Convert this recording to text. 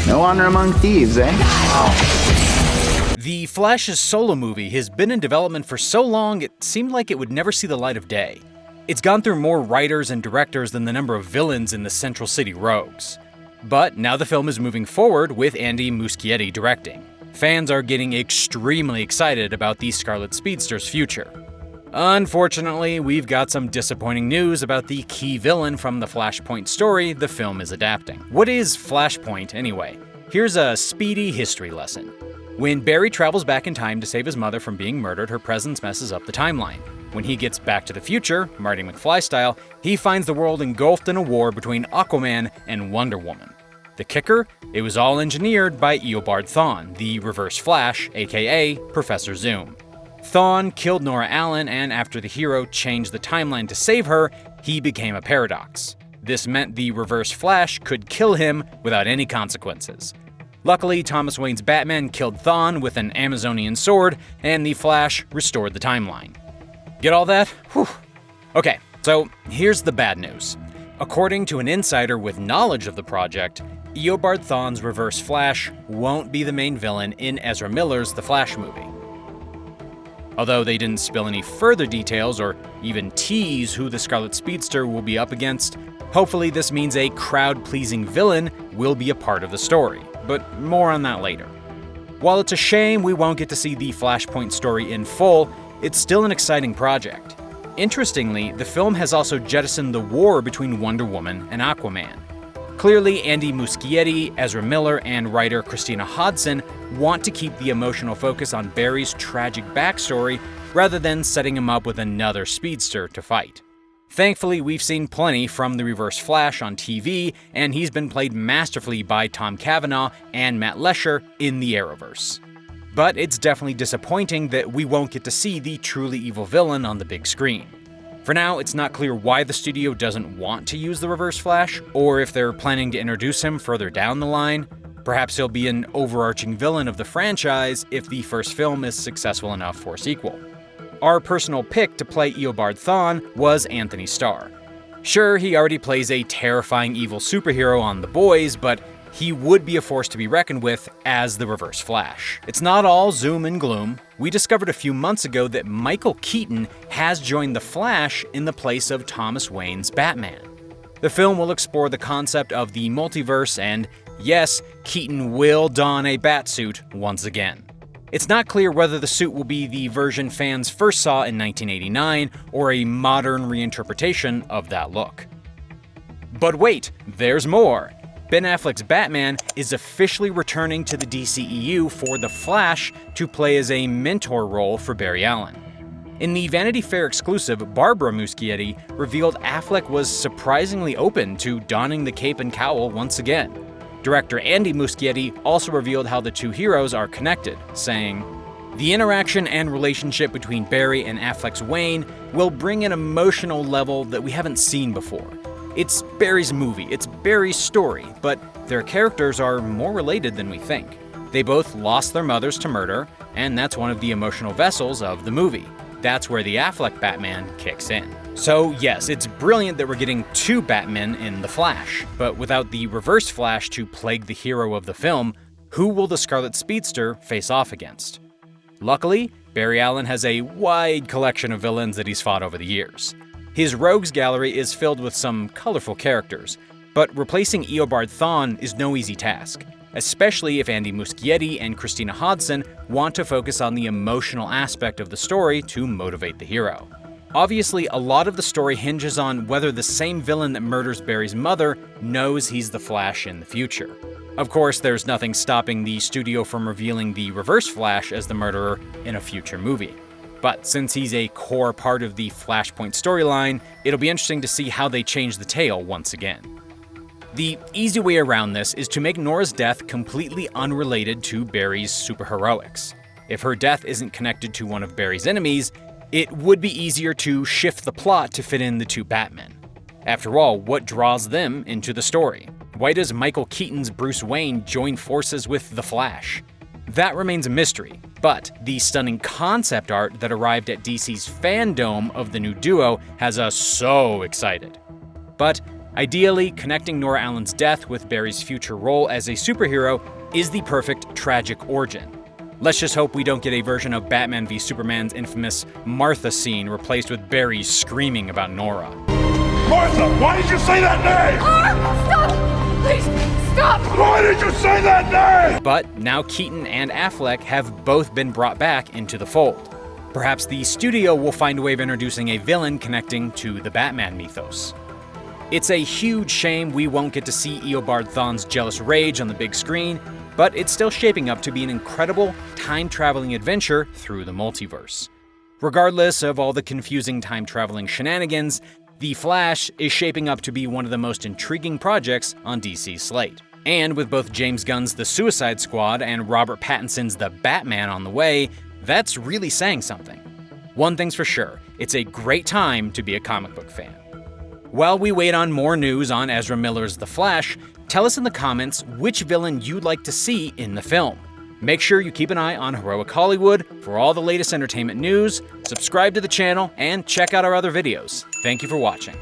No honor among thieves, eh? The Flash's solo movie has been in development for so long it seemed like it would never see the light of day. It's gone through more writers and directors than the number of villains in the Central City Rogues. But now the film is moving forward with Andy Muschietti directing. Fans are getting extremely excited about the Scarlet Speedster's future. Unfortunately, we've got some disappointing news about the key villain from the FLASHPOINT story the film is adapting. What is FLASHPOINT anyway? Here's a speedy history lesson. When Barry travels back in time to save his mother from being murdered, her presence messes up the timeline. When he gets back to the future, Marty McFly style, he finds the world engulfed in a war between Aquaman and Wonder Woman. The kicker? It was all engineered by Eobard Thawne, the Reverse Flash, aka Professor Zoom. Thawne killed Nora Allen, and after the hero changed the timeline to save her, he became a paradox. This meant the Reverse Flash could kill him without any consequences. Luckily, Thomas Wayne's Batman killed Thawne with an Amazonian sword, and the Flash restored the timeline. Get all that? Whew. Okay, so here's the bad news. According to an insider with knowledge of the project, Eobard Thawne's Reverse Flash won't be the main villain in Ezra Miller's The Flash movie. Although they didn't spill any further details or even tease who the Scarlet Speedster will be up against, hopefully this means a crowd-pleasing villain will be a part of the story, but more on that later. While it's a shame we won't get to see the FLASHPOINT story in full, it's still an exciting project. Interestingly, the film has also jettisoned the war between Wonder Woman and Aquaman. Clearly, Andy Muschietti, Ezra Miller, and writer Christina Hodson want to keep the emotional focus on Barry's tragic backstory rather than setting him up with another speedster to fight. Thankfully, we've seen plenty from the Reverse Flash on TV, and he's been played masterfully by Tom Cavanaugh and Matt Lesher in the Arrowverse. But it's definitely disappointing that we won't get to see the truly evil villain on the big screen. For now, it's not clear why the studio doesn't want to use the Reverse Flash, or if they're planning to introduce him further down the line. Perhaps he'll be an overarching villain of the franchise if the first film is successful enough for a sequel. Our personal pick to play Eobard Thawne was Anthony Starr. Sure, he already plays a terrifying evil superhero on The Boys, but he would be a force to be reckoned with as the Reverse Flash. It's not all doom and gloom. We discovered a few months ago that Michael Keaton has joined the Flash in the place of Thomas Wayne's Batman. The film will explore the concept of the multiverse, and yes, Keaton will don a batsuit once again. It's not clear whether the suit will be the version fans first saw in 1989 or a modern reinterpretation of that look. But wait, there's more! Ben Affleck's Batman is officially returning to the DCEU for The Flash to play as a mentor role for Barry Allen. In the Vanity Fair exclusive, Barbara Muschietti revealed Affleck was surprisingly open to donning the cape and cowl once again. Director Andy Muschietti also revealed how the two heroes are connected, saying, "The interaction and relationship between Barry and Affleck's Wayne will bring an emotional level that we haven't seen before. It's Barry's movie, it's Barry's story, but their characters are more related than we think. They both lost their mothers to murder, and that's one of the emotional vessels of the movie. That's where the Affleck Batman kicks in." So yes, it's brilliant that we're getting two Batmen in The Flash, but without the Reverse Flash to plague the hero of the film, who will the Scarlet Speedster face off against? Luckily, Barry Allen has a wide collection of villains that he's fought over the years. His rogues gallery is filled with some colorful characters, but replacing Eobard Thawne is no easy task, especially if Andy Muschietti and Christina Hodson want to focus on the emotional aspect of the story to motivate the hero. Obviously, a lot of the story hinges on whether the same villain that murders Barry's mother knows he's the Flash in the future. Of course, there's nothing stopping the studio from revealing the Reverse Flash as the murderer in a future movie. But since he's a core part of the FLASHPOINT storyline, it'll be interesting to see how they change the tale once again. The easy way around this is to make Nora's death completely unrelated to Barry's superheroics. If her death isn't connected to one of Barry's enemies, it would be easier to shift the plot to fit in the two Batmen. After all, what draws them into the story? Why does Michael Keaton's Bruce Wayne join forces with the Flash? That remains a mystery, but the stunning concept art that arrived at DC's fandom of the new duo has us so excited. But Ideally, connecting Nora Allen's death with Barry's future role as a superhero is the perfect tragic origin. Let's just hope we don't get a version of Batman v Superman's infamous Martha scene replaced with Barry screaming about Nora. Martha, why did you say that name? Stop! Please, stop! Why did you say that name? But now Keaton and Affleck have both been brought back into the fold. Perhaps the studio will find a way of introducing a villain connecting to the Batman mythos. It's a huge shame we won't get to see Eobard Thawne's jealous rage on the big screen, but it's still shaping up to be an incredible, time-traveling adventure through the multiverse. Regardless of all the confusing time-traveling shenanigans, The Flash is shaping up to be one of the most intriguing projects on DC's slate. And with both James Gunn's The Suicide Squad and Robert Pattinson's The Batman on the way, that's really saying something. One thing's for sure, it's a great time to be a comic book fan. While we wait on more news on Ezra Miller's The Flash, tell us in the comments which villain you'd like to see in the film. Make sure you keep an eye on Heroic Hollywood for all the latest entertainment news, subscribe to the channel, and check out our other videos. Thank you for watching.